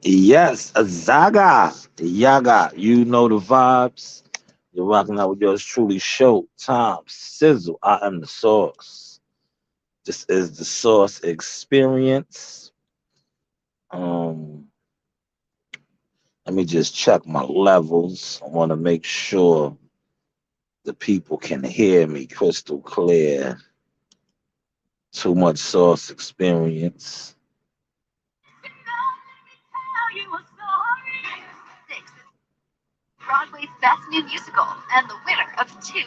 Yes, a Zaga. Yaga. You know the vibes. You're rocking out with yours truly, show time sizzle. I am the source. This is the source experience. Um, Let me just check my levels. I want to make sure the people can hear me crystal clear. Too much source experience. Broadway's Best New Musical and the winner of two.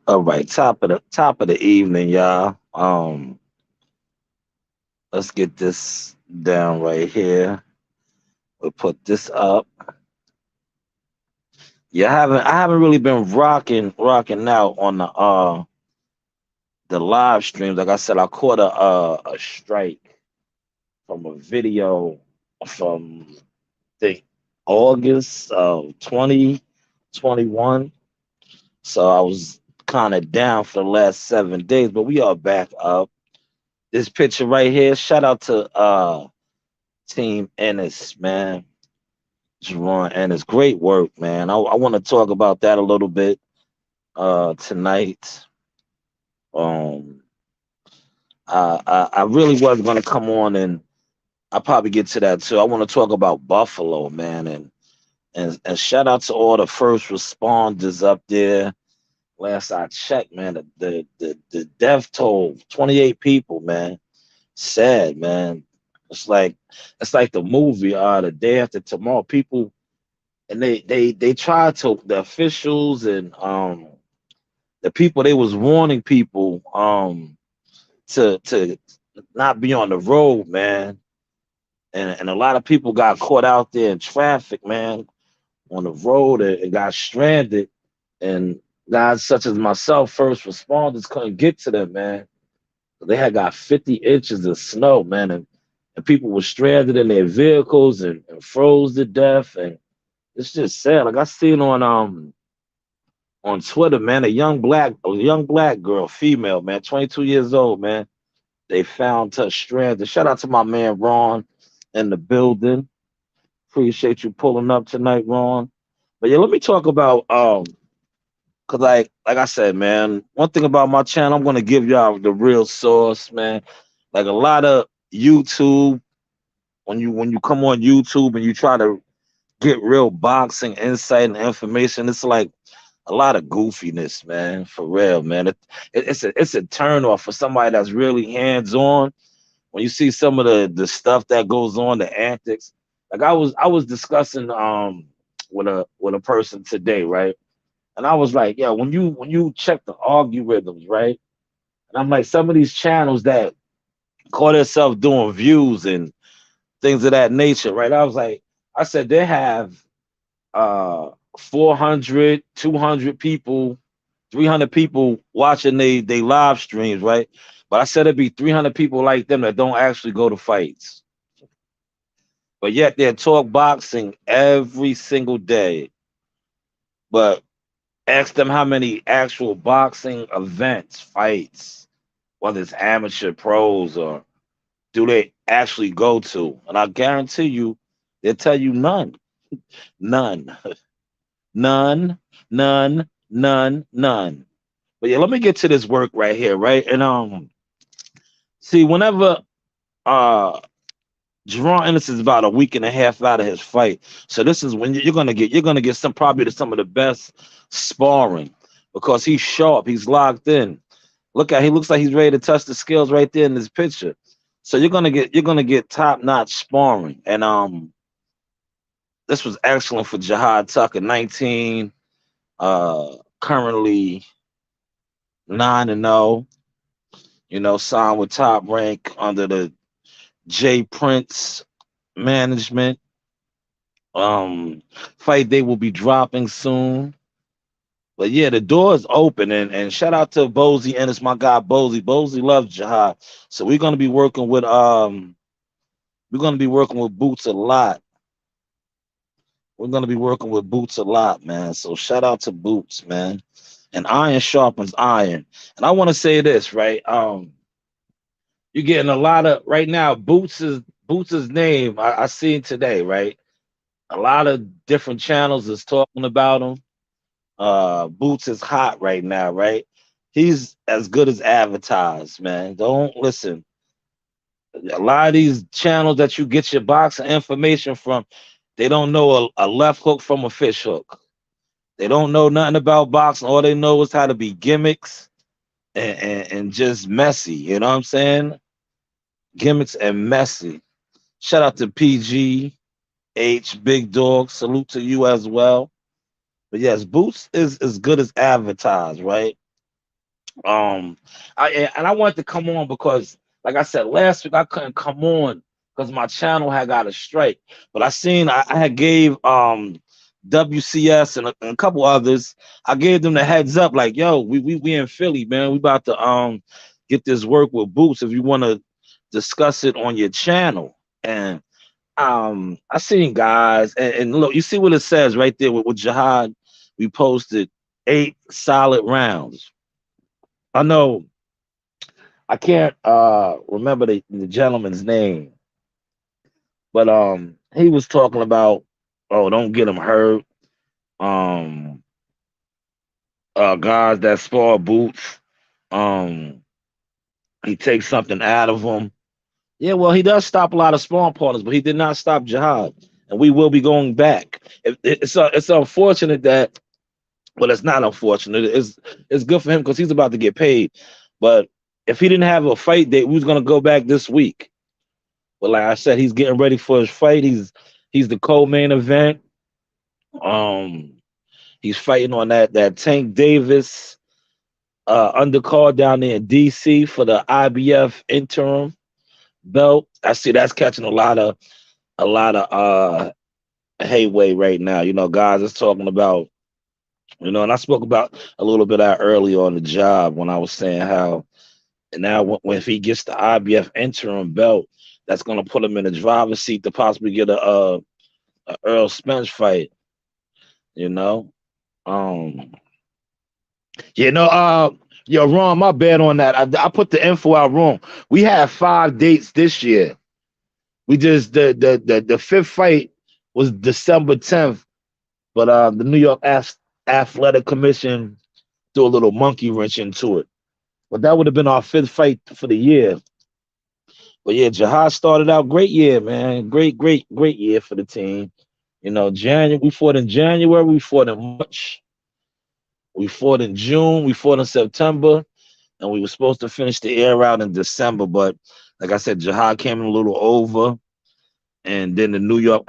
All right, top of the evening, y'all. Let's get this down right here. We'll put this up. Yeah, I haven't really been rocking out on the live streams. Like I said, I caught a strike from a video from I think August of 2021. So I was kind of down for the last 7 days, but we are back up. This picture right here, shout out to Team Ennis, man. Jerron Ennis. Great work, man. I want to talk about that a little bit tonight. Um I really was gonna come on and I'll probably get to that too. I want to talk about Buffalo, man, and shout out to all the first responders up there. Last I checked, man, the death toll, 28 people, man. Sad, man. It's like it's like the movie, the day after tomorrow. People and they tried to the officials and the people they was warning people to not be on the road, man. And a lot of people got caught out there in traffic, man, on the road and got stranded. And guys such as myself, first responders, couldn't get to them, man. They had got 50 inches of snow, man, and people were stranded in their vehicles and froze to death. And it's just sad. Like I seen on Twitter, man, a young black girl, female, man, 22 years old, man. They found her stranded. Shout out to my man Ron in the building. Appreciate you pulling up tonight, Ron. But yeah, let me talk about cause like I said, man, one thing about my channel, I'm gonna give y'all the real source, man. Like a lot of YouTube, when you come on YouTube and you try to get real boxing insight and information, it's like a lot of goofiness, man. For real, man. It's a turn off for somebody that's really hands on. When you see some of the stuff that goes on, the antics. Like I was discussing with a person today, right? And I was like, yeah, when you check the algorithms, right? And I'm like, some of these channels that call themselves doing views and things of that nature, right? I said they have uh 400, 200 people, 300 people watching they live streams, right? But I said it'd be 300 people like them that don't actually go to fights. But yet they talk boxing every single day. But ask them how many actual boxing events, fights, whether it's amateur pros or do they actually go to? And I guarantee you, they'll tell you none. None. None, none, none, none. But yeah, let me get to this work right here, right? And see, whenever uh Jerron Ennis is about a week and a half out of his fight. So this is when you're gonna get some probably some of the best sparring because he's sharp, he's locked in. He looks like he's ready to touch the scales right there in this picture. So you're gonna get top notch sparring. And this was excellent for Jihad Tucker, 19, currently 9-0, signed with Top Rank under the J Prince management. Um, Fight day will be dropping soon. But yeah, the door is open, and shout out to Bozy and it's my guy Bozy. Bozy loves Jihad, so we're gonna be working with Boots a lot. We're gonna be working with Boots a lot, man. So shout out to Boots, man. and iron sharpens iron. And I want to say this, right? You're getting a lot of right now. Boots' name. I seen today, right? A lot of different channels is talking about him. Boots is hot right now, right? He's as good as advertised, man. Don't listen. A lot of these channels that you get your boxing information from, they don't know a left hook from a fish hook. They don't know nothing about boxing. All they know is how to be gimmicks and just messy. You know what I'm saying? Gimmicks and messy. Shout out to PGH, Big Dog. Salute to you as well. But yes, Boots is as good as advertised, right? Um, I wanted to come on because, like I said last week, I couldn't come on because my channel had got a strike. But I had gave WCS and a couple others. I gave them the heads up, like, yo, we in Philly, man. We about to get this work with Boots if you want to discuss it on your channel. And I seen guys and look, you see what it says right there with Jihad. We posted 8 solid rounds. I know I can't remember the gentleman's name, but he was talking about, oh, don't get him hurt. Um Guys that spar Boots, um he takes something out of them. Yeah, well, he does stop a lot of sparring partners, but he did not stop Jihad, and we will be going back. It's unfortunate that, well, it's not unfortunate. It's good for him because he's about to get paid. But if he didn't have a fight date, we was gonna go back this week. But like I said, he's getting ready for his fight. He's the co-main event. Um, he's fighting on that Tank Davis undercard down there in DC for the IBF interim belt. I see that's catching a lot of hayway right now. You know, guys is talking about, and I spoke about a little bit out earlier on the job when I was saying how, and now if he gets the IBF interim belt, that's going to put him in the driver's seat to possibly get a Earl Spence fight. You know, um, you know, yo, Ron, my bad on that. I put the info out wrong. We have 5 dates this year. We just the fifth fight was December 10th, but the New York Athletic Commission threw a little monkey wrench into it. But that would have been our fifth fight for the year. But yeah, Jihad started out great year, man. Great year for the team. You know, January we fought in January, we fought in March, we fought in June, we fought in September, and we were supposed to finish the air out in December. But like I said, Jihad came in a little over, and then the New York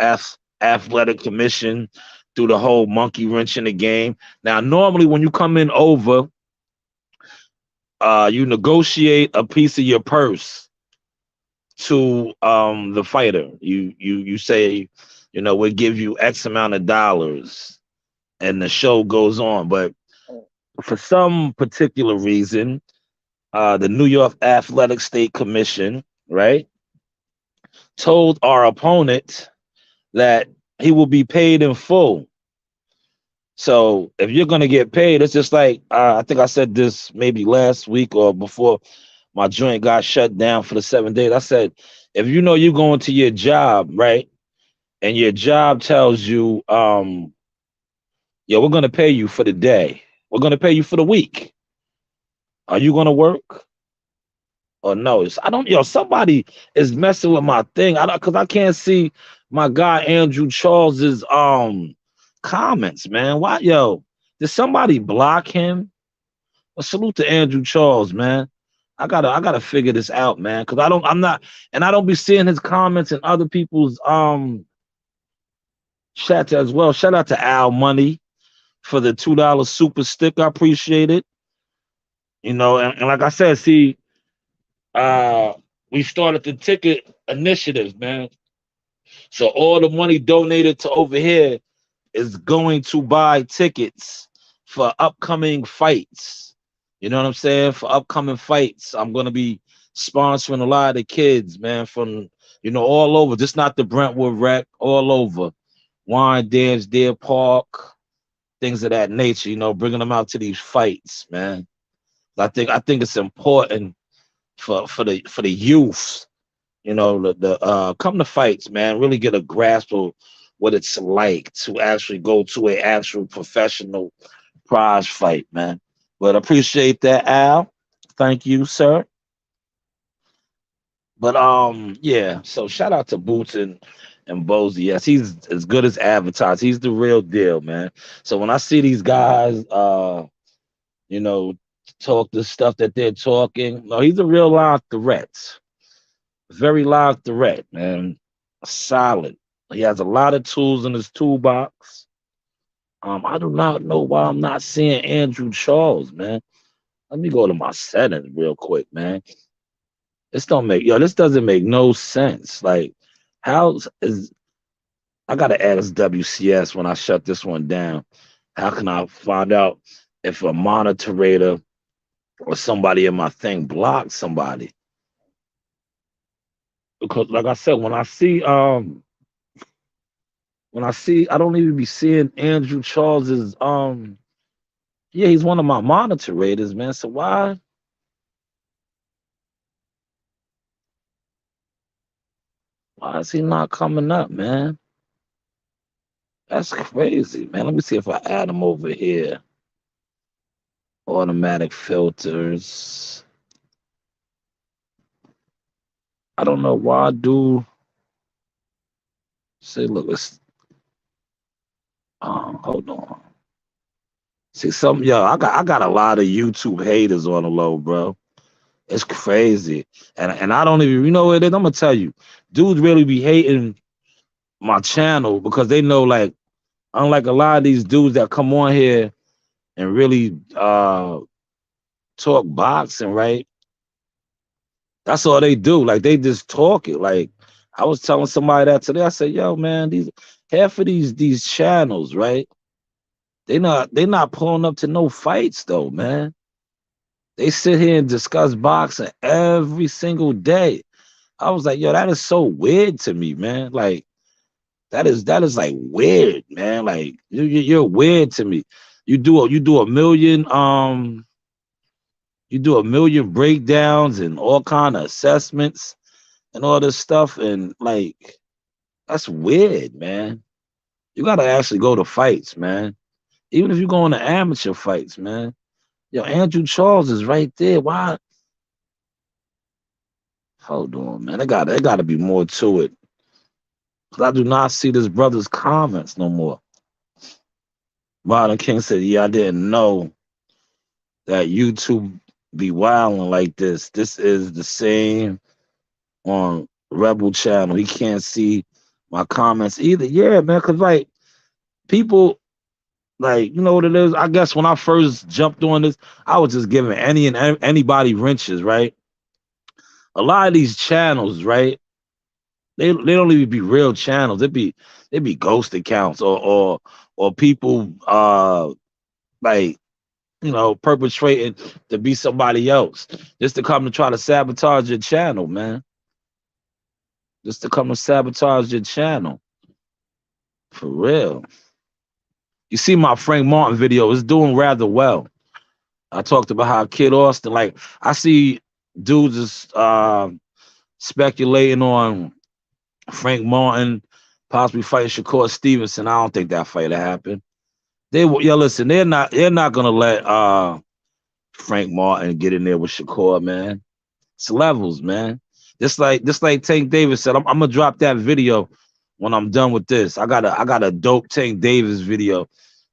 Athletic Commission threw the whole monkey wrench in the game. Now, normally when you come in over, you negotiate a piece of your purse to the fighter. You say, we'll give you X amount of dollars, and the show goes on. But for some particular reason, the New York Athletic State Commission, right, told our opponent that he will be paid in full. So if you're gonna get paid, it's just like I think I said this maybe last week or before my joint got shut down for the 7 days. I said, if you know you're going to your job, right, and your job tells you, we're gonna pay you for the day, we're gonna pay you for the week. Are you gonna work or no? I don't. Somebody is messing with my thing. I don't, because I can't see my guy Andrew Charles's comments, man. Why, did somebody block him? A salute to Andrew Charles, man. I gotta figure this out, man. Cause I don't be seeing his comments in other people's chats as well. Shout out to Al Money for the $2 super stick. I appreciate it. And like I said, see, we started the ticket initiative, man. So all the money donated to over here is going to buy tickets for upcoming fights. You know what I'm saying? For upcoming fights, I'm gonna be sponsoring a lot of the kids, man, from all over. Just not the Brentwood Rec, all over. Wine Dance, Deer Park, things of that nature. You know, bringing them out to these fights, man. I think it's important for the youth. You know, the come to fights, man. Really get a grasp of what it's like to actually go to a actual professional prize fight, man. But appreciate that, Al. Thank you, sir. But yeah. So shout out to Boots and Bozy. Yes, he's as good as advertised. He's the real deal, man. So when I see these guys, you know, talk the stuff that they're talking, no, he's a real live threat. Very live threat, man. Solid. He has a lot of tools in his toolbox. I do not know why I'm not seeing Andrew Charles, man. Let me go to my settings real quick, man. This doesn't make no sense. Like, how is I gotta ask WCS when I shut this one down. How can I find out if a moderator or somebody in my thing blocked somebody? Because like I said, when I see I don't even be seeing Andrew Charles's yeah, he's one of my moderators, man. So why is he not coming up, man? That's crazy, man. Let me see if I add him over here. Automatic filters. I don't know why I do. See, look, it's hold on. See, I got a lot of YouTube haters on the low, bro. It's crazy. And I don't even, you know what it is? I'm gonna tell you, dudes really be hating my channel because they know, like, unlike a lot of these dudes that come on here and really talk boxing, right? That's all they do. Like, they just talk it. Like, I was telling somebody that today. I said, yo, man, these half of these channels, right? They not pulling up to no fights though, man. They sit here and discuss boxing every single day. I was like, yo, that is so weird to me, man. Like, that is like weird, man. Like, you're weird to me. You do a million breakdowns and all kind of assessments and all this stuff, and like, that's weird, man. You gotta actually go to fights, man. Even if you go into amateur fights, man. Yo, Andrew Charles is right there. Why? Hold on, man. There gotta be more to it. 'Cause I do not see this brother's comments no more. Martin King said, yeah, I didn't know that YouTube be wilding like this. This is the same on Rebel channel. He can't see my comments either. Yeah, man, because like people, like, you know what it is? I guess when I first jumped on this, I was just giving anybody wrenches, right? A lot of these channels, right? They don't even be real channels. They be ghost accounts or people like, perpetrating to be somebody else just to come to try to sabotage your channel, man. Just to come and sabotage your channel. For real. You see my Frank Martin video, it's doing rather well. I talked about how Kid Austin, like, I see dudes is speculating on Frank Martin possibly fighting Shakur Stevenson. I don't think that fight will happen. Listen, they're not gonna let Frank Martin get in there with Shakur, man. It's levels, man. Just like Tank Davis said, I'm gonna drop that video when I'm done with this. I got a dope Tank Davis video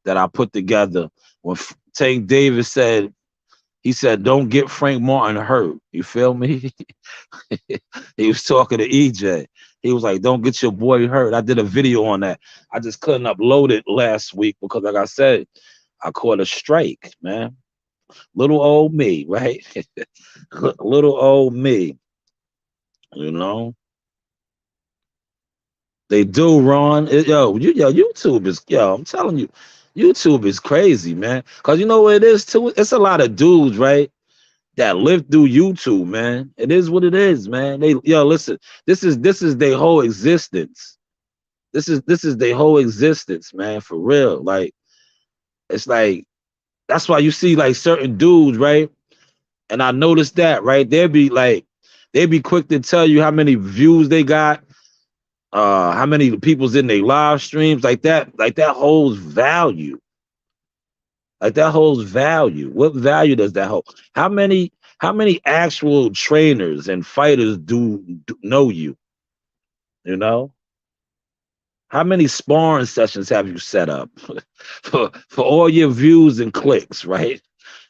that I put together when Tank Davis said, he said, don't get Frank Martin hurt. You feel me? He was talking to EJ. He was like, don't get your boy hurt. I did a video on that. I just couldn't upload it last week because, like I said, I caught a strike, man. Little old me, right? Little old me, you know. They do, Ron. YouTube is, I'm telling you, YouTube is crazy, man. Cause you know what it is too? It's a lot of dudes, right? That live through YouTube, man. It is what it is, man. Listen, this is their whole existence. This is their whole existence, man, for real. Like, It's like that's why you see like certain dudes, right? And I noticed that, right? They'd be quick to tell you how many views they got, how many people's in their live streams, like that holds value. Like that holds value. What value does that hold? How many actual trainers and fighters do know you? You know? How many sparring sessions have you set up for all your views and clicks, right?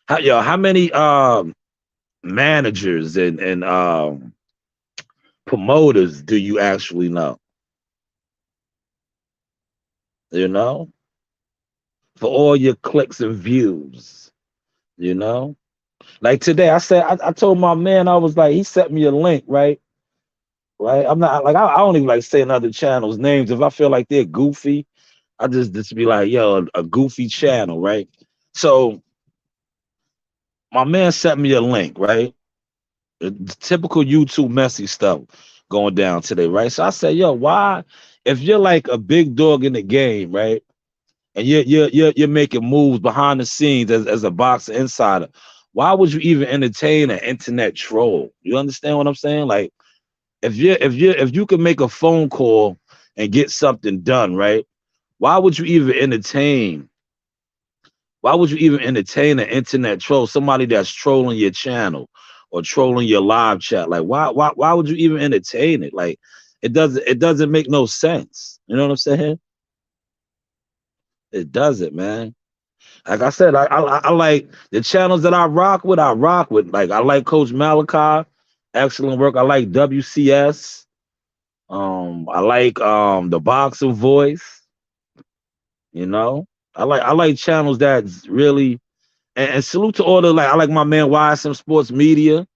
How many managers and promoters do you actually know? You know, for all your clicks and views. You know, like today, I told my man I was like he sent me a link, right? Right. I'm not like I don't even like saying other channels names if I feel like they're goofy. I just be like, yo, a goofy channel, right? So my man sent me a link, right? The typical YouTube messy stuff going down today, right? So I said, yo, why? If you're like a big dog in the game, right, and you're making moves behind the scenes as a boxer insider, why would you even entertain an internet troll? You understand what I'm saying? Like, if you can make a phone call and get something done, right? Why would you even entertain? Why would you even entertain an internet troll, somebody that's trolling your channel or trolling your live chat? Like, why would you even entertain it? Like, it doesn't make no sense. You know what I'm saying? It doesn't, man. Like I said, I like the channels that I rock with. I rock with like I like Coach Malachi, excellent work. I like WCS. I like the Boxing Voice. You know, I like channels that's really and salute to all the like I like my man YSM Sports Media.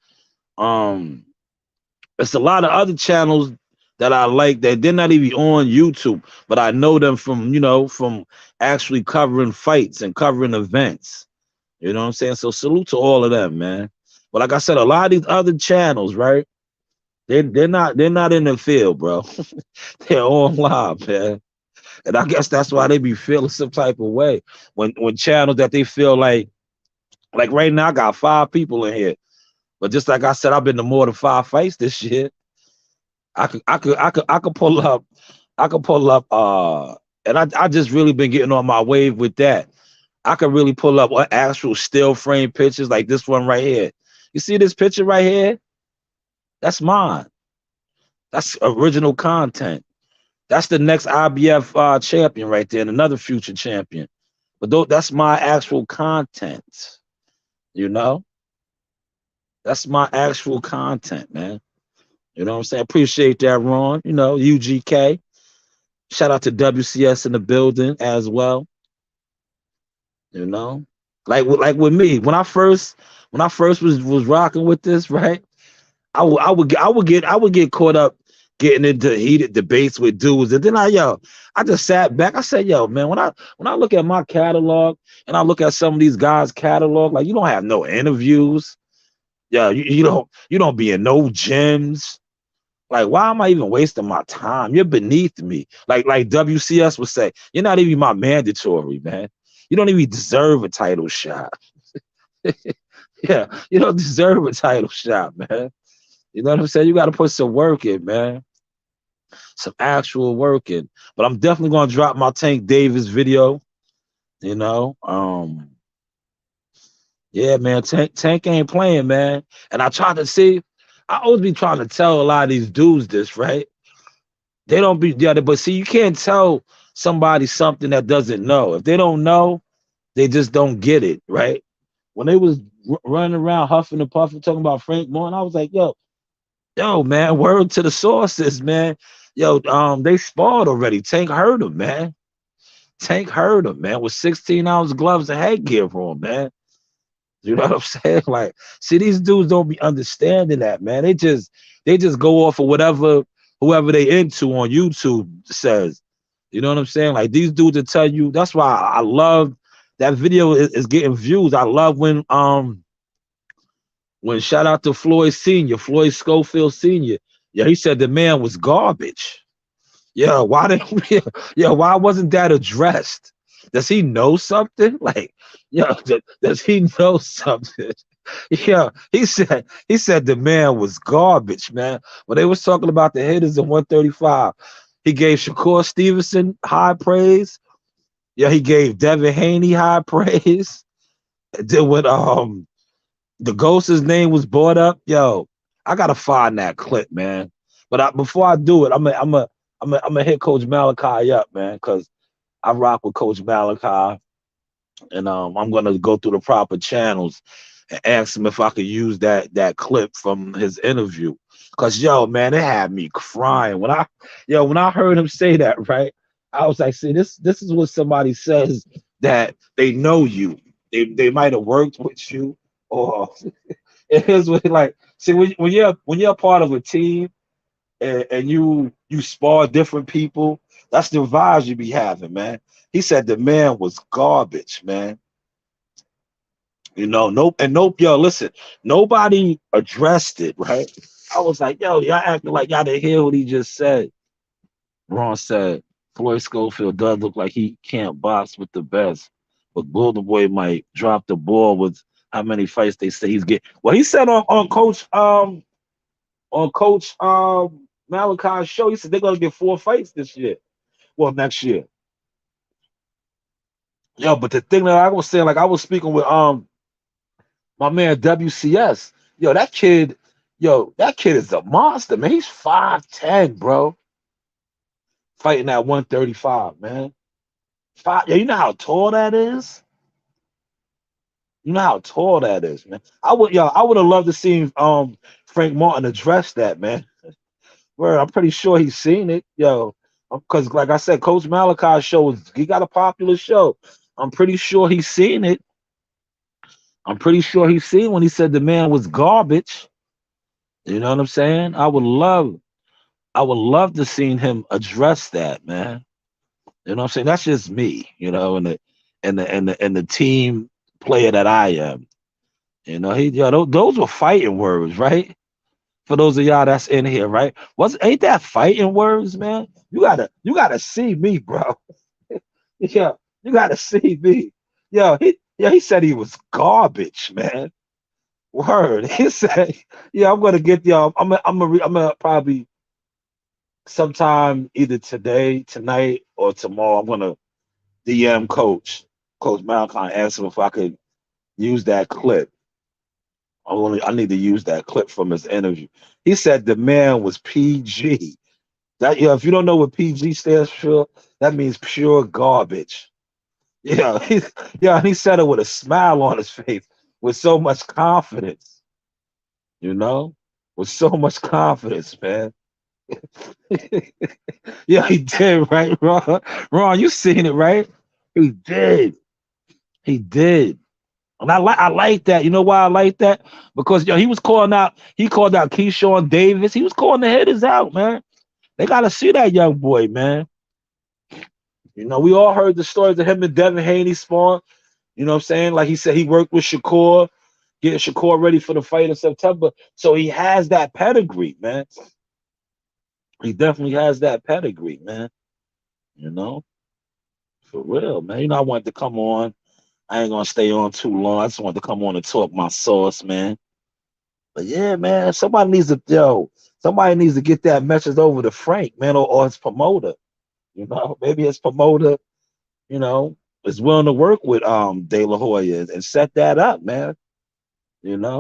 Um, it's a lot of other channels that I like that they're not even on YouTube, but I know them from from actually covering fights and covering events. You know what I'm saying? So salute to all of them, man. But like I said, a lot of these other channels, right? They're not in the field, bro. They're on live, man. And I guess that's why they be feeling some type of way when channels that they feel like right now I got 5 people in here. But just like I said, I've been to more than 5 fights this year. I could pull up and I just really been getting on my wave with that. I could really pull up actual still frame pictures like this one right here. You see this picture right here? That's mine. That's original content. That's the next IBF champion right there, and another future champion. But that's my actual content. You know, that's my actual content, man. You know what I'm saying? Appreciate that, Ron. You know, UGK. Shout out to WCS in the building as well. You know, like with me when I first was rocking with this, right? I would get caught up getting into heated debates with dudes, and then I just sat back. I said, yo, man, when I look at my catalog and I look at some of these guys' catalog, like you don't have no interviews. Yeah, you don't be in no gyms. Like, why am I even wasting my time? You're beneath me. Like WCS would say, you're not even my mandatory, man. You don't even deserve a title shot. Yeah, you don't deserve a title shot, man. You know what I'm saying? You got to put some work in, man. Some actual work in. But I'm definitely gonna drop my Tank Davis video. You know, yeah, man. Tank ain't playing, man. And I try to see. I always be trying to tell a lot of these dudes this, right? They don't be the other, but see, you can't tell somebody something that doesn't know. If they don't know, they just don't get it, right? When they was running around huffing and puffing talking about Frank Moore, I was like, yo, man, word to the sources, man. Yo, they sparred already. Tank heard him, man. Tank heard him, man, with 16-ounce gloves and headgear on, man. You know what I'm saying? Like, see, these dudes don't be understanding that, man. They just go off of whatever whoever they into on YouTube says. You know what I'm saying? Like these dudes will tell you. That's why I love that video is getting views. I love when shout out to Floyd Senior, Floyd Schofield Senior. Yeah, he said the man was garbage. Yeah, why didn't we, yeah, why wasn't that addressed? does he know something? Like, yo, does he know something? Yeah, he said the man was garbage, man. When they was talking about the hitters in 135, he gave Shakur Stevenson high praise. Yeah, he gave Devin Haney high praise. And then when the ghost's name was brought up, yo, I gotta find that clip, man. But before I do it, I'm gonna hit Coach Malachi up, man, because I rock with Coach Malachi, and I'm gonna go through the proper channels and ask him if I could use that clip from his interview. Cause yo, man, it had me crying when I heard him say that, right? I was like, see, this is what somebody says that they know you. They might have worked with you, or it is what like see when you're a part of a team and you spar different people, that's the vibes you be having, man. He said the man was garbage, man. Nope, and nope, yo, listen, nobody addressed it, right? I was like, yo, y'all acting like y'all didn't hear what he just said. Ron said, Floyd Schofield does look like he can't box with the best, but Golden Boy might drop the ball with how many fights they say he's getting. Well, he said on Coach Malachi's show, he said they're gonna get 4 fights this year. Well, next year. Yo, but the thing that I was saying, like I was speaking with my man WCS. Yo, that kid is a monster, man. He's 5'10", bro. Fighting at 135, man. Yeah, you know how tall that is? You know how tall that is, man. I would have loved to see Frank Martin address that, man. Where I'm pretty sure he's seen it, yo. Because like I said, Coach Malachi's show he got a popular show. I'm pretty sure he's seen it. I'm pretty sure he's seen when he said the man was garbage. You know what I'm saying? I would love to see him address that, man. You know what I'm saying? That's just me, and the team player that I am. Those were fighting words, right? For those of y'all that's in here, right? Ain't that fighting words, man? You gotta see me, bro. Yeah, you gotta see me. He said he was garbage, man. Word. He said, yeah, I'm gonna get y'all. I'm gonna probably sometime either today, tonight, or tomorrow. I'm gonna DM Coach Malachi, and ask him if I could use that clip. I need to use that clip from his interview. He said the man was PG. If you don't know what PG stands for, that means pure garbage. Yeah, and he said it with a smile on his face, with so much confidence, you know, with so much confidence, man. Yeah, he did, right, Ron? Ron, you seen it, right? He did. He did. And I like that. You know why I like that? Because he called out Keyshawn Davis. He was calling the hitters out, man. They gotta see that young boy, man. We all heard the stories of him and Devin Haney spawn. You know what I'm saying? Like he said, he worked with Shakur, getting Shakur ready for the fight in September. So he has that pedigree, man. He definitely has that pedigree, man. You know, for real, man. I wanted to come on. I ain't gonna stay on too long. I just wanted to come on and talk my sauce, man. But yeah, man, somebody needs to get that message over to Frank, man, or his promoter. Maybe his promoter, you know, is willing to work with De La Hoya and set that up, man.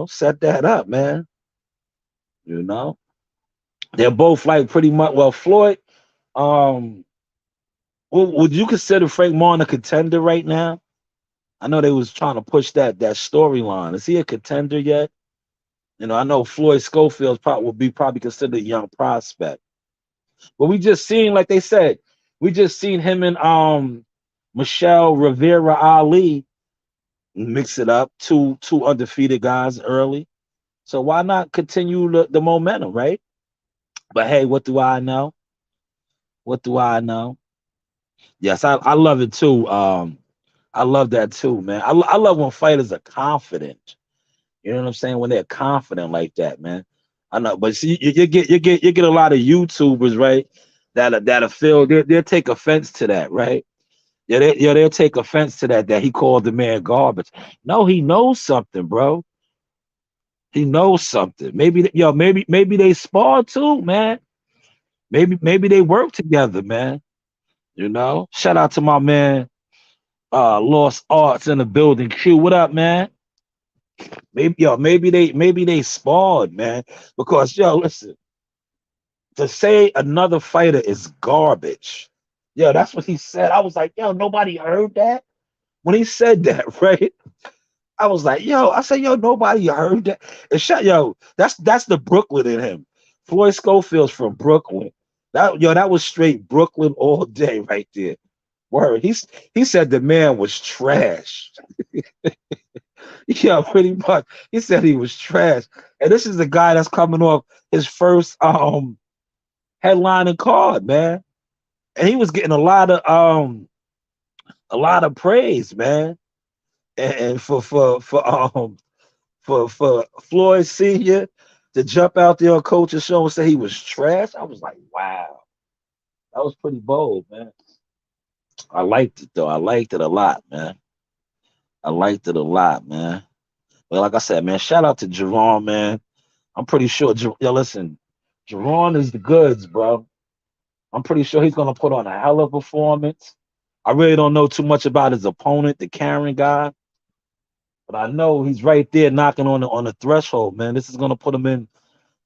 Set that up, man. You know, they're both like pretty much. Well, Floyd, um, would you consider Frank Martin a contender right now? I know they was trying to push that storyline. Is he a contender yet? I know Floyd Schofield will be probably considered a young prospect, but we just seen, like they said, we just seen him and Michelle Rivera Ali mix it up, two undefeated guys early. So why not continue the momentum, right? But hey, what do I know? What do I know? Yes, I love it too. I love that too, man. I love when fighters are confident. You know what I'm saying? When they're confident like that, man. I know, but see, you get a lot of YouTubers, right? That'll feel they'll take offense to that, right? They'll take offense to that he called the man garbage. No, he knows something, bro. He knows something. Maybe they spar too, man. Maybe they work together, man. Shout out to my man, Lost Arts in the building. Q, what up, man? Maybe they sparred, man. Because listen, to say another fighter is garbage. That's what he said. I was like, nobody heard that when he said that, right? I was like, I said, nobody heard that. And that's the Brooklyn in him. Floyd Schofield's from Brooklyn. That was straight Brooklyn all day right there. Word. He said the man was trash. Yeah, pretty much. He said he was trash. And this is the guy that's coming off his first headlining card, man. And he was getting a lot of praise, man. And for Floyd Senior to jump out there on Coach's show and say he was trash, I was like, wow, that was pretty bold, man. I liked it though. I liked it a lot, man. I liked it a lot, man. But like I said, man, shout out to Jerron, man. I'm pretty sure. Listen, Jerron is the goods, bro. I'm pretty sure he's gonna put on a hell of a performance. I really don't know too much about his opponent, the Karen guy, but I know he's right there knocking on the threshold, man. This is gonna put him in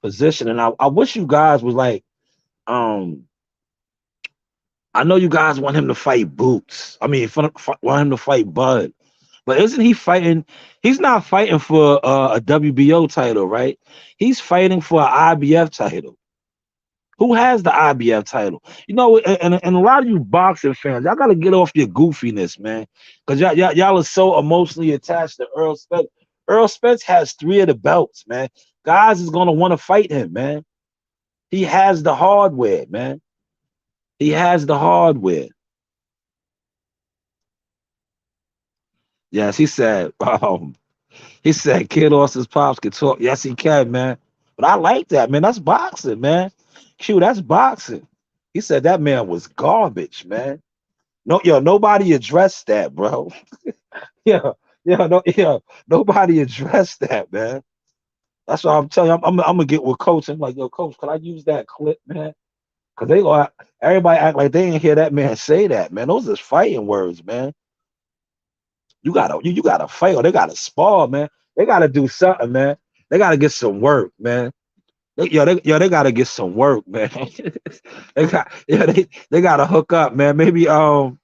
position, and I wish you guys was like, um, I know you guys want him to fight Boots. I mean, want him to fight Bud, but isn't he fighting? He's not fighting for a WBO title, right? He's fighting for an IBF title. Who has the IBF title? And a lot of you boxing fans, y'all gotta get off your goofiness, man. Because y'all are so emotionally attached to Earl Spence. Earl Spence has 3 of the belts, man. Guys is gonna want to fight him, man. He has the hardware, man. He has the hardware. Yes, he said, Kid Austin's pops can talk. Yes, he can, man. But I like that, man. That's boxing, man. Q, that's boxing. He said that man was garbage, man. No, nobody addressed that, bro. Yeah, nobody addressed that, man. That's why I'm telling you, I'm gonna get with Coach. I'm like, Coach, can I use that clip, man? Because everybody act like they didn't hear that man say that, man. Those is fighting words, man. You gotta fight, or they gotta spar, man. They gotta do something, man. They gotta get some work, man. They gotta get some work, man. They gotta hook up, man. Maybe because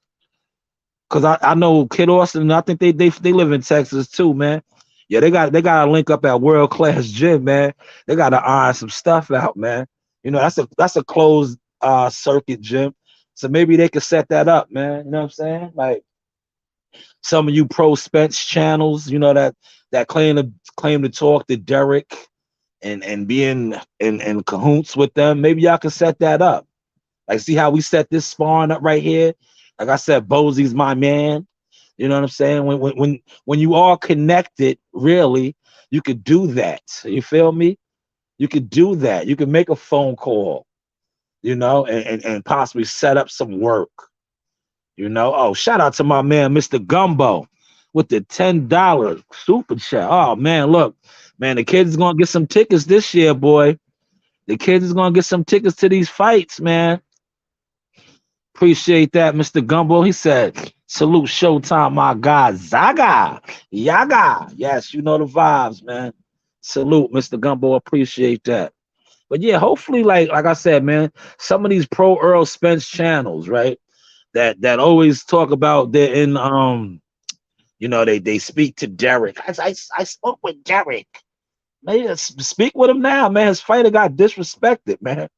I know Kid Austin. I think they live in Texas too, man. Yeah, they gotta link up at World Class Gym, man. They gotta iron some stuff out, man. That's a closed circuit gym, so maybe they could set that up, man. You know what I'm saying? Like some of you pro Spence channels, that claim to talk to Derek and be in cahoots with them. Maybe y'all can set that up. Like, see how we set this sparring up right here? Like I said, Bosie's my man. You know what I'm saying? When you are connected, really, you could do that. You feel me? You could do that. You could make a phone call, and possibly set up some work. Oh, shout out to my man, Mr. Gumbo, with the $10 super chat. Oh man, look, man, the kids is gonna get some tickets this year, boy. The kids is gonna get some tickets to these fights, man. Appreciate that, Mr. Gumbo. He said, salute Showtime, my guy, Zaga, Yaga. Yes, you know the vibes, man. Salute, Mr. Gumbo. Appreciate that. But yeah, hopefully, like I said, man, some of these pro Earl Spence channels, right? That always talk about they're in they speak to Derek. I spoke with Derek. Man, speak with him now, man. His fighter got disrespected, man.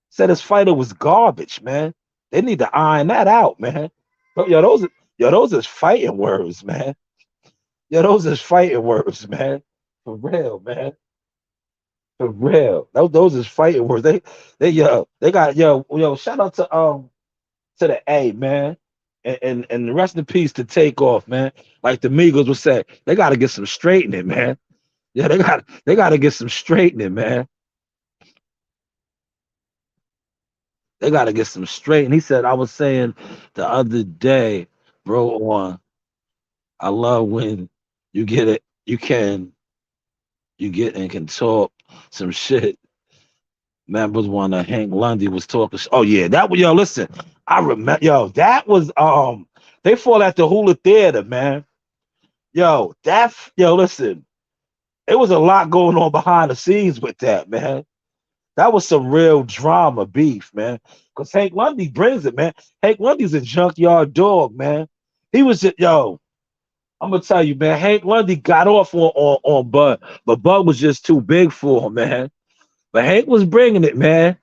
Said his fighter was garbage, man. They need to iron that out, man. Those is fighting words, man. Those is fighting words, man. For real, man. For real. Those is fighting words. They got shout out to the A, man. And the rest in peace to Takeoff, man. Like the Migos would say, they gotta get some straightening, man. Yeah, they gotta get some straightening, man. They gotta get some straightening. He said, I was saying the other day, bro. On I love when you get it. You get and can talk some shit. Members when Hank Lundy was talking. Oh yeah, that was yo. Listen, I remember yo. That was They fought at the Hula Theater, man. Yo. Listen, it was a lot going on behind the scenes with that, man. That was some real drama beef, man. Cause Hank Lundy brings it, man. Hank Lundy's a junkyard dog, man. He was just yo. I'm gonna tell you, man. Hank Lundy got off on Bud, but Bud was just too big for him, man. But Hank was bringing it, man.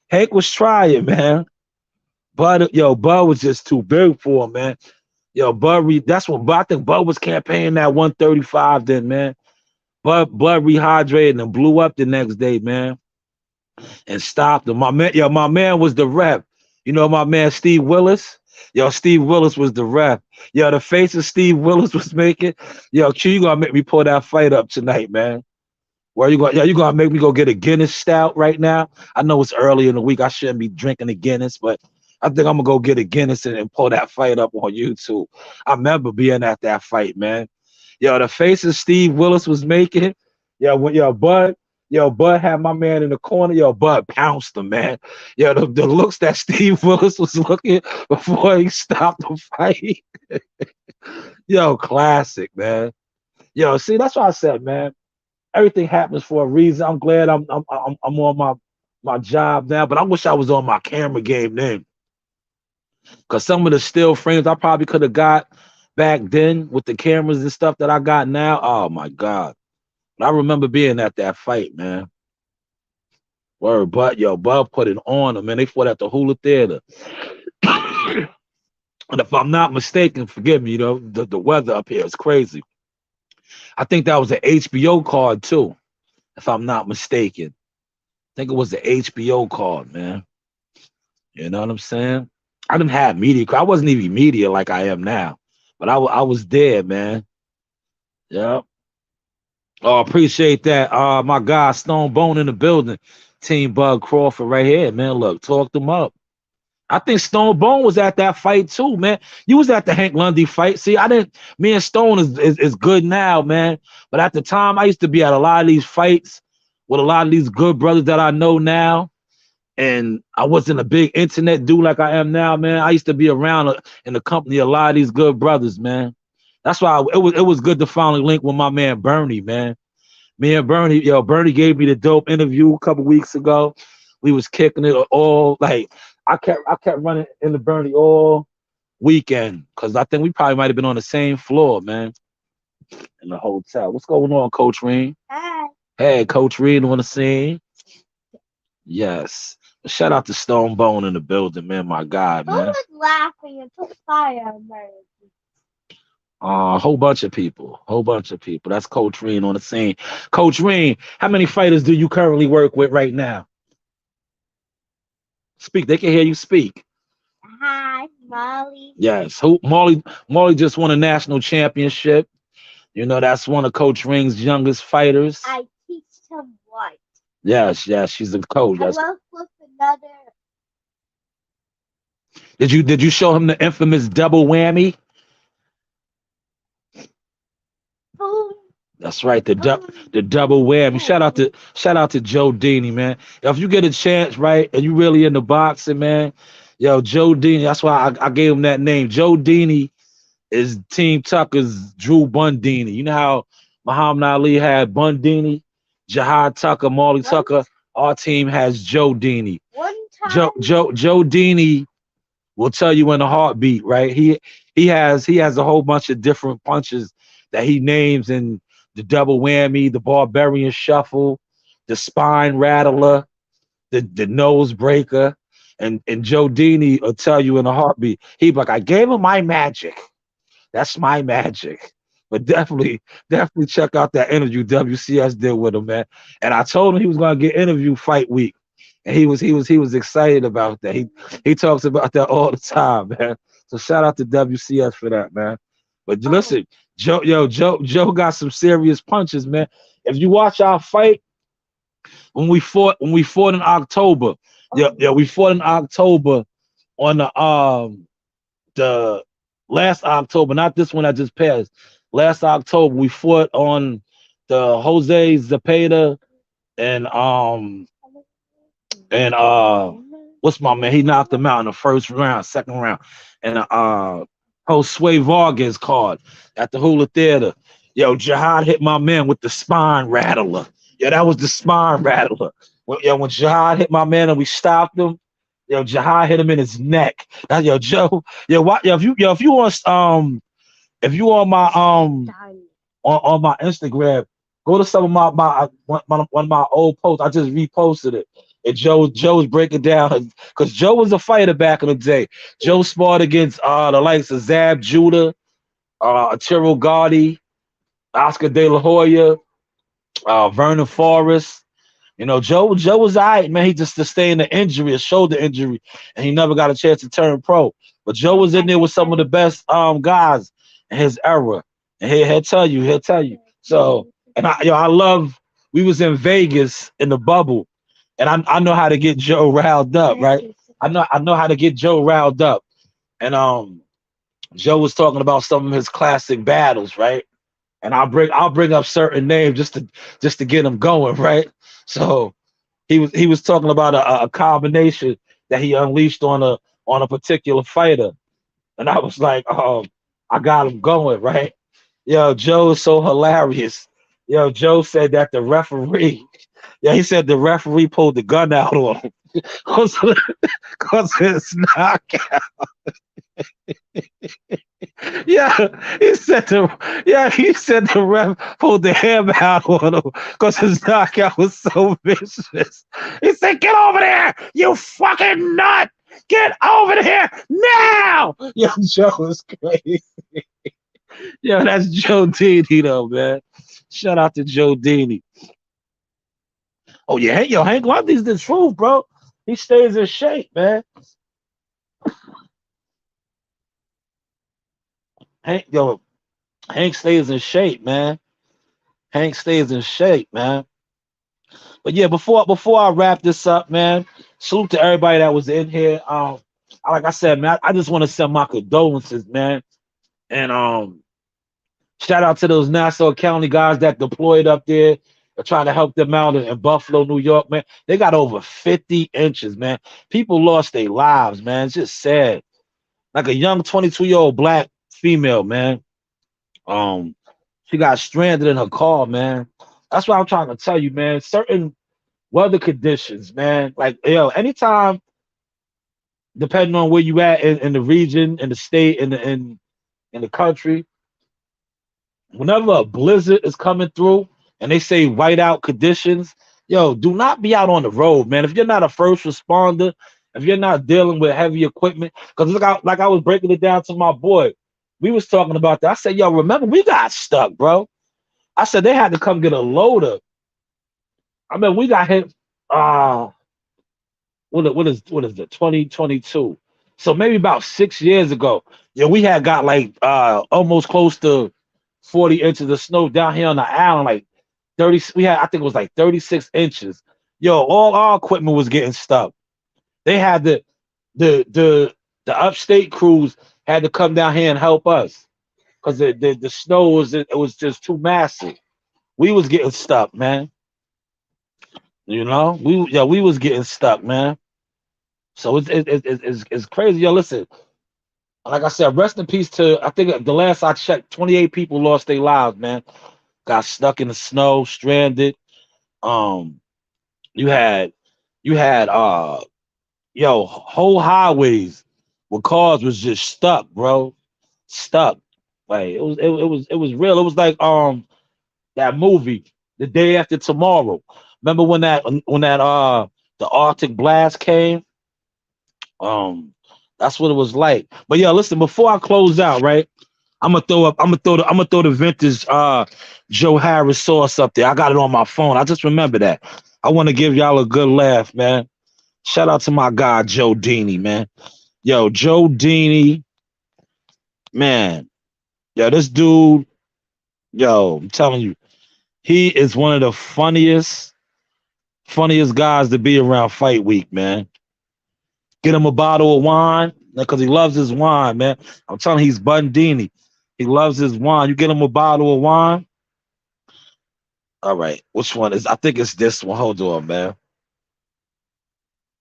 Hank was trying, man. Bud was just too big for him, man. That's when I think Bud was campaigning at 135 then, man. Bud rehydrated and blew up the next day, man, and stopped him. My man was the rep. You know, my man Steve Willis. Steve Willis was the rep. The face of Steve Willis was making. Q, you gonna make me pull that fight up tonight, man. Where you going? You gonna make me go get a Guinness stout right now? I know it's early in the week. I shouldn't be drinking a Guinness, but I think I'm gonna go get a Guinness and pull that fight up on YouTube. I remember being at that fight, man. The faces Steve Willis was making. Bud had my man in the corner. Bud pounced him, man. The looks that Steve Willis was looking before he stopped the fight. Classic, man. See, that's what I said, man. Everything happens for a reason. I'm glad I'm on my job now, but I wish I was on my camera game then. Cause some of the still frames I probably could have got back then with the cameras and stuff that I got now. Oh my God. But I remember being at that fight, man. Word, Bud put it on them, man. They fought at the Hula Theater. And if I'm not mistaken, forgive me, the weather up here is crazy. I think that was an HBO card too, if I'm not mistaken. I think it was the HBO card, man. You know what I'm saying? I didn't have media. I wasn't even media like I am now, but I was there, man. Yeah. Oh, appreciate that. My guy Stone Bone in the building. Team Bud Crawford right here, man. Look, talk them up. I think Stone Bone was at that fight too, man. You was at the Hank Lundy fight. See, I didn't. Me and Stone is good now, man. But at the time, I used to be at a lot of these fights with a lot of these good brothers that I know now. And I wasn't a big internet dude like I am now, man. I used to be around in the company of a lot of these good brothers, man. That's why it was good to finally link with my man Bernie, man. Me and Bernie gave me the dope interview a couple weeks ago. We was kicking it all like I kept running into Bernie all weekend because I think we probably might have been on the same floor, man, in the hotel. What's going on, Coach Reed? Hi. Hey, Coach Reed on the scene. Yes. Shout out to Stone Bone in the building, man. My God, Who man. was laughing and took fire, man? A whole bunch of people. That's Coach Reed on the scene. Coach Reed, how many fighters do you currently work with right now? Speak. They can hear you speak. Hi, Molly. Yes. Molly just won a national championship. That's one of Coach Ring's youngest fighters. I teach him what? Yes, she's a coach. I work with another. Did you show him the infamous double whammy? Boom. That's right, the double whammy. Shout out to Joe Deeney, man. If you get a chance, right, and you really into boxing, man, Joe Deeney. That's why I gave him that name. Joe Deeney is Team Tucker's Drew Bundini. You know how Muhammad Ali had Bundini, Jihad Tucker, Marley Tucker. Our team has Joe Deeney. One time. Joe Deeney will tell you in a heartbeat, right? He has a whole bunch of different punches that he names in the double whammy, the barbarian shuffle, the spine rattler, the nose breaker. And Joe Deeney will tell you in a heartbeat. He'd be like, I gave him my magic. That's my magic. But definitely check out that interview WCS did with him, man. And I told him he was gonna get interview fight week. And he was excited about that. He talks about that all the time, man. So shout out to WCS for that, man. But listen, Joe got some serious punches, man. If you watch our fight when we fought in October, we fought in October on the last October, not this one that just passed. Last October, we fought on the Jose Zepeda and and what's my man? He knocked him out in the first round, second round, and Josue Vargas card at the Hula Theater. Yo, Jihad hit my man with the spine rattler. Yeah, that was the spine rattler. When Jihad hit my man and we stopped him, yo, Jihad hit him in his neck. Yo, Joe, if you want if you on my on my Instagram, go to some of one of my old posts. I just reposted it. And Joe's breaking down because Joe was a fighter back in the day. Joe sparred against the likes of Zab Judah, Arturo Gotti, Oscar De La Hoya, Vernon Forrest. You know, Joe was all right, man. He just sustained an injury, a shoulder injury, and he never got a chance to turn pro. But Joe was in there with some of the best guys in his era. And he'll tell you. So, and I love, we was in Vegas in the bubble, and I know how to get Joe riled up, right? I know how to get Joe riled up. And Joe was talking about some of his classic battles, right? And I'll bring up certain names just to get him going, right? So he was talking about a combination that he unleashed on a particular fighter, and I was like, I got him going, right? Yo, Joe is so hilarious. Yo, Joe said that the referee, yeah, he said the referee pulled the gun out on him because it's knockout. He said the ref pulled the hammer out on him because his knockout was so vicious. He said, "Get over there, you fucking nut! Get over here now!" Yo, Joe is crazy. Yo, that's Joe Dini though, man. Shout out to Joe Dini. Oh yeah, Hank Lundy's the truth, bro. He stays in shape, man. Hank stays in shape, man. Hank stays in shape, man. But yeah, before I wrap this up, man, salute to everybody that was in here. Like I said, man, I just want to send my condolences, man. And shout out to those Nassau County guys that deployed up there trying to help them out in Buffalo, New York, man. They got over 50 inches, man. People lost their lives, man. It's just sad. Like a young 22-year-old black female, man. She got stranded in her car, man. That's what I'm trying to tell you, man. Certain weather conditions, man. Like, anytime, depending on where you at in the region, in the state, in the country, whenever a blizzard is coming through and they say whiteout conditions, do not be out on the road, man. If you're not a first responder, if you're not dealing with heavy equipment, because like I was breaking it down to my boy, we was talking about that. I said, remember we got stuck, bro. I said they had to come get a loader. I mean, we got hit. What is the 2022? So maybe about 6 years ago, we had got like almost close to 40 inches of snow down here on the island, like 30. We had, I think it was like 36 inches. All our equipment was getting stuck. They had the upstate crews had to come down here and help us because the snow was just too massive. We was getting stuck, man. We was getting stuck, man. So it's crazy. Listen, like I said, rest in peace to, I think the last I checked, 28 people lost their lives, man. Got stuck in the snow, stranded. You had whole highways where cars was just stuck, bro. Stuck. Like it was real. It was like that movie, The Day After Tomorrow. Remember when that the Arctic blast came? That's what it was like. But listen, before I close out, right? I'm gonna throw the vintage Joe Harris sauce up there. I got it on my phone. I just remember that. I want to give y'all a good laugh, man. Shout out to my guy Joe Dini, man. Joe Dini, man. This dude, I'm telling you, he is one of the funniest guys to be around fight week, man. Get him a bottle of wine. because he loves his wine, man. I'm telling you, he's Bundini. He loves his wine. You get him a bottle of wine. All right, which one is? I think it's this one. Hold on, man.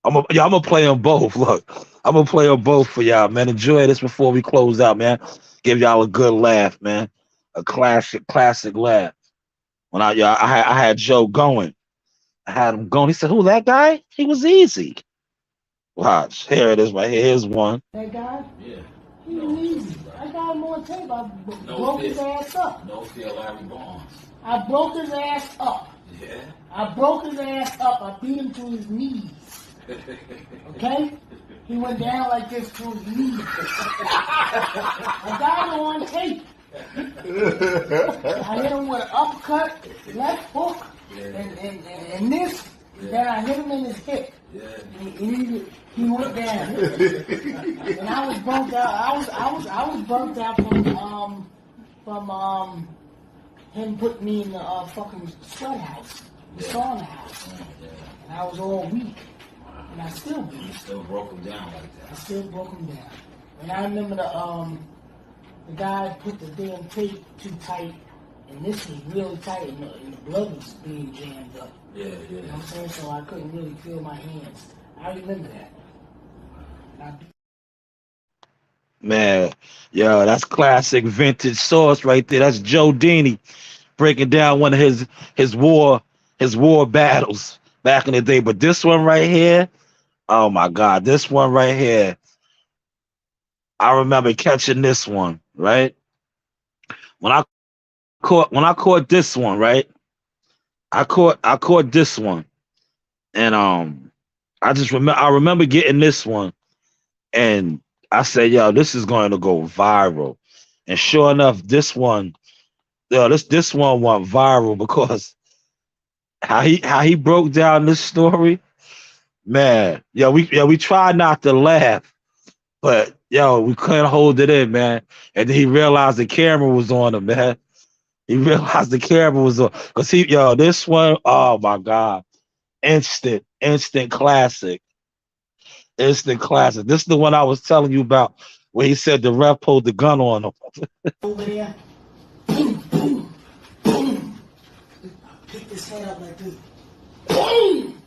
I'm gonna play them both. Look, I'm gonna play them both for y'all, man. Enjoy this before we close out, man. Give y'all a good laugh, man. A classic laugh. When I had Joe going. I had him going. He said, "Who that guy? He was easy." Watch. Here it is right here. Here's one. That guy? Yeah. He was easy. I got him on tape. I broke his ass up. No fear, Larry Bonds. I broke his ass up. Yeah. I broke his ass up. I beat him to his knees. Okay? He went down like this to his knees. I got him on tape. I hit him with an uppercut, left hook, and this. Yeah. Then I hit him in his hip. Yeah. He went down. And I was burnt out. I was burnt out from him putting me in the fucking sweat house, the sauna house. Yeah. And I was all weak. And I still weak. You still broke him down like that. I still broke him down. And I remember the guy put the damn tape too tight, and this was really tight, and the blood was being jammed up. Yeah. You know what I'm saying? So I couldn't really feel my hands. I remember that. Man, yo, that's classic vintage sauce right there. That's Joe Dini breaking down one of his war battles back in the day. But this one right here, oh my God, this one right here. I remember catching this one, right? When I caught this one, right? I caught this one. And I remember getting this one, and I said, yo, this is going to go viral. And sure enough, this one went viral because how he broke down this story, man. We tried not to laugh, but yo, we couldn't hold it in, man. And then he realized the camera was on him, man. He realized the camera was on, because this one, oh my God, instant classic. Instant classic. This is the one I was telling you about, where he said the ref pulled the gun on him. Over there, boom, boom, boom. I picked his head up like this, boom.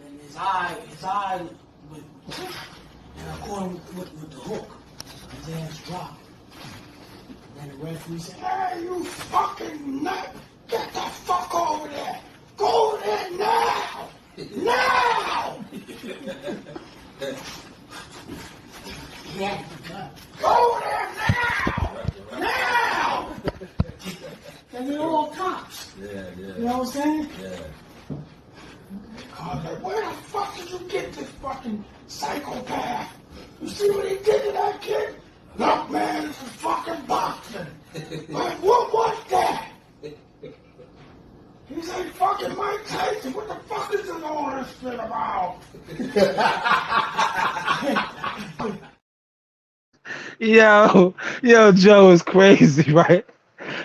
And his eye and I caught him with the hook. His ass dropped. And the referee said, "Hey, you fucking nut! Get the fuck over there! Go over there now! Now!" Yeah. Go there now! Now! And they're all cops. Yeah. You know what I'm saying? Yeah. I was like, where the fuck did you get this fucking psychopath? You see what he did to that kid? Look, man, this is fucking boxing. Like, what was that? He's like fucking Mike Tyson. What the fuck is all this shit about? Yo, Joe is crazy, right?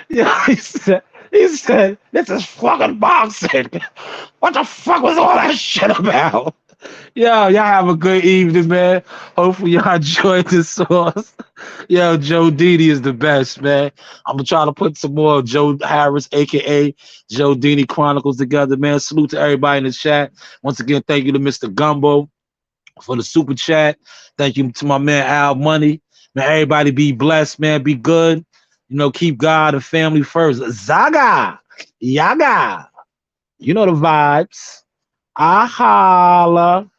Yeah, he said, this is fucking boxing. What the fuck was all that shit about? Yo, y'all have a good evening, man. Hopefully y'all enjoyed this sauce. Yo, Joe Dini is the best, man. I'm gonna try to put some more Joe Harris, aka Joe Dini Chronicles together, man. Salute to everybody in the chat. Once again, thank you to Mr. Gumbo for the super chat. Thank you to my man Al Money. Man, everybody be blessed, man. Be good. Keep God and family first. Zaga, Yaga. You know the vibes. I holla.